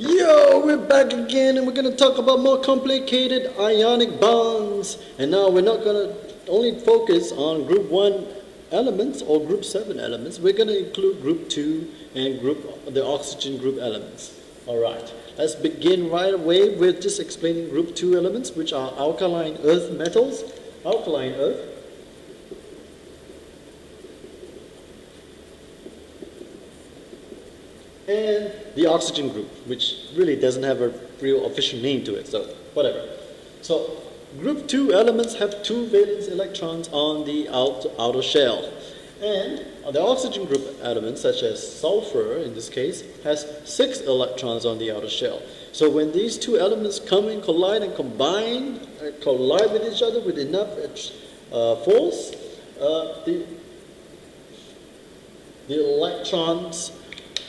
Yo, we're back again and we're going to talk about more complicated ionic bonds. And now we're not going to only focus on group 1 elements or group 7 elements. We're going to include group 2 and the oxygen group elements. Alright, let's begin right away with just explaining group 2 elements, which are alkaline earth metals, alkaline earth, and the oxygen group, which really doesn't have a real official name to it, so whatever. So group 2 elements have 2 valence electrons on the outer shell. And the oxygen group elements, such as sulfur in this case, has 6 electrons on the outer shell. So when these 2 elements come and collide and collide with each other with enough force, the electrons,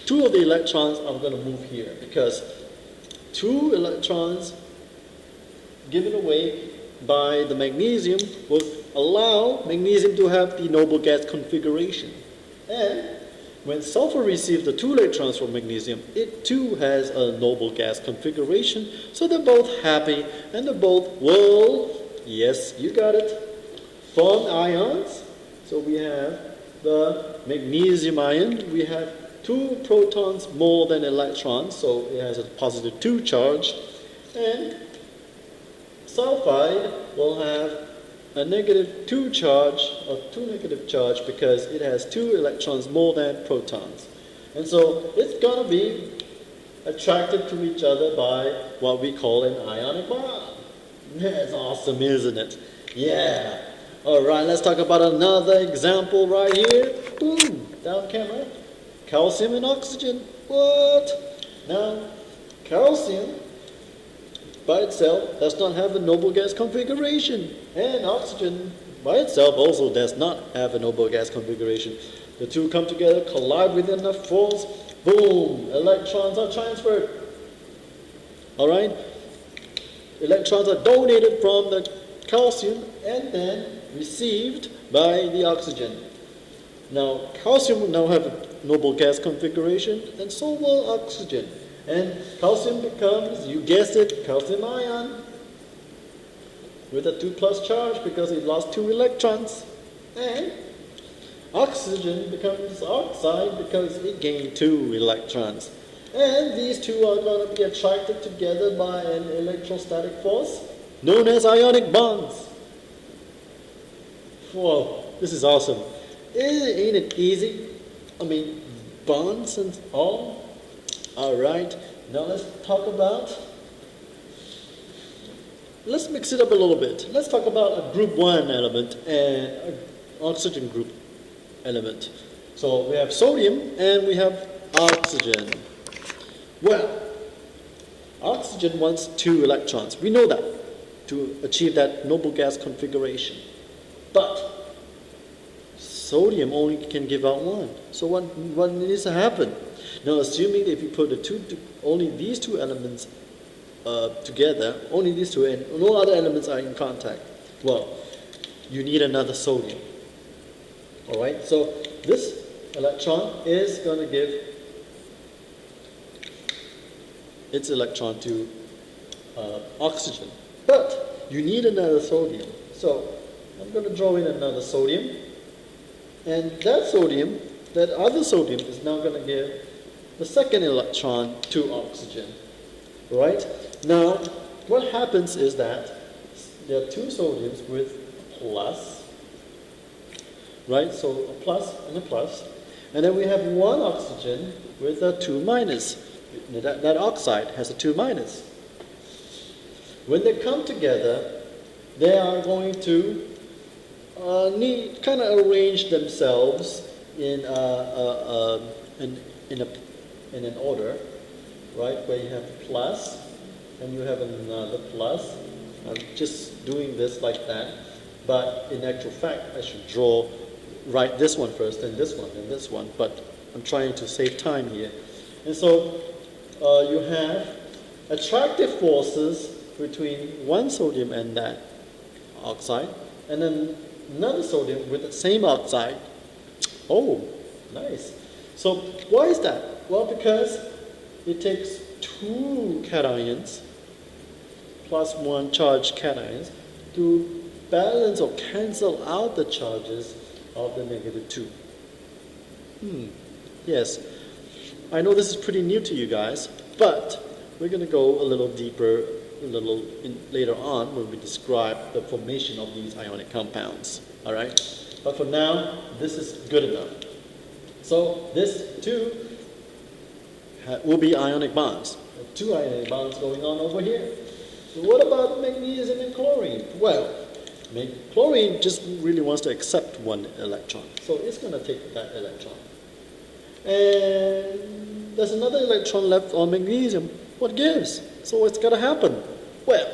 2 of the electrons are going to move here, because 2 electrons given away by the magnesium will allow magnesium to have the noble gas configuration. And when sulfur receives the 2 electrons from magnesium, it too has a noble gas configuration. So they're both happy, and they both will, yes, you got it, form ions. So we have the magnesium ion. We have 2 protons more than electrons, so it has a positive 2 charge. And sulfide will have a negative 2 charge, or 2 negative charge, because it has 2 electrons more than protons. And so it's going to be attracted to each other by what we call an ionic bond. That's awesome, isn't it? Yeah. Alright, let's talk about another example right here. Boom, down camera. Calcium and oxygen. What? Now, calcium by itself does not have a noble gas configuration, and oxygen by itself also does not have a noble gas configuration. The 2 come together, collide with enough force, boom, electrons are transferred. Alright? Electrons are donated from the calcium and then received by the oxygen. Now, calcium will now have a noble gas configuration, and so will oxygen. And calcium becomes, you guessed it, calcium ion with a 2+ charge because it lost 2 electrons. And oxygen becomes oxide because it gained 2 electrons. And these 2 are going to be attracted together by an electrostatic force known as ionic bonds. Whoa, this is awesome. Ain't it easy? I mean, bonds and all. Alright, now let's mix it up a little bit. Let's talk about a group 1 element and an oxygen group element. So we have sodium and we have oxygen. Well, oxygen wants 2 electrons. We know that to achieve that noble gas configuration. But sodium only can give out 1. So what needs to happen? Now, assuming that if you put only these 2 elements together, only these 2, and no other elements are in contact, well, you need another sodium. Alright, so this electron is going to give its electron to oxygen. But you need another sodium. So I'm going to draw in another sodium. And that other sodium is now going to give the second electron to oxygen. Right? Now, what happens is that there are 2 sodiums with a plus, right? So a plus and a plus. And then we have 1 oxygen with a 2 minus. That oxide has a 2 minus. When they come together, they are going to kind of arrange themselves in an order, right, where you have a plus and you have another plus. I'm just doing this like that, but in actual fact I should write this one first, and this one, and this one, but I'm trying to save time here. And so you have attractive forces between 1 sodium and that oxide, and then another sodium with the same oxide. Oh, nice. So why is that? Well, because it takes 2 cations plus 1 charged cations to balance or cancel out the charges of the negative 2. Yes, I know this is pretty new to you guys, but we're going to go a little deeper later on when we describe the formation of these ionic compounds. All right, but for now, this is good enough. So this 2 will be ionic bonds. 2 ionic bonds going on over here. So what about magnesium and chlorine? Well, chlorine just really wants to accept 1 electron, so it's going to take that electron. And there's another electron left on magnesium. What gives? So what's going to happen? Well,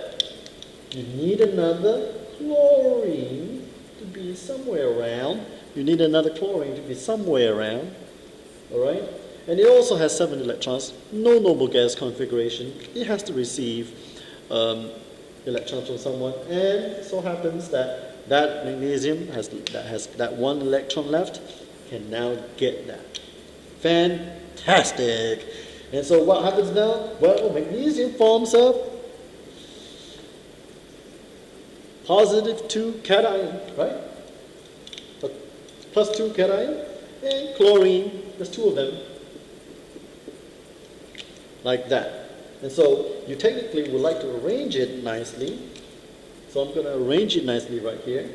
you need another chlorine to be somewhere around. You need another chlorine to be somewhere around. All right? And it also has 7 electrons. No noble gas configuration. It has to receive electrons from someone. And so happens that that magnesium that has that 1 electron left can now get that. Fantastic! And so what happens now? Well, magnesium forms a positive 2 cation, right? Plus 2 cation, and chlorine, there's 2 of them, like that. And so you technically would like to arrange it nicely. So I'm going to arrange it nicely right here.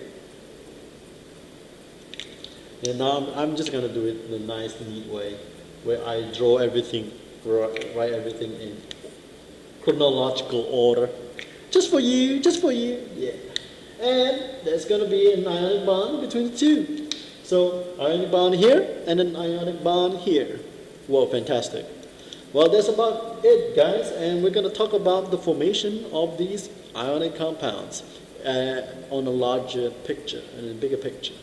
And now I'm just going to do it in a nice, neat way, where I draw everything, write everything in chronological order. Just for you, yeah. And there's going to be an ionic bond between the 2. So ionic bond here and an ionic bond here. Whoa, fantastic. Well, that's about it, guys. And we're going to talk about the formation of these ionic compounds on a larger picture, and a bigger picture.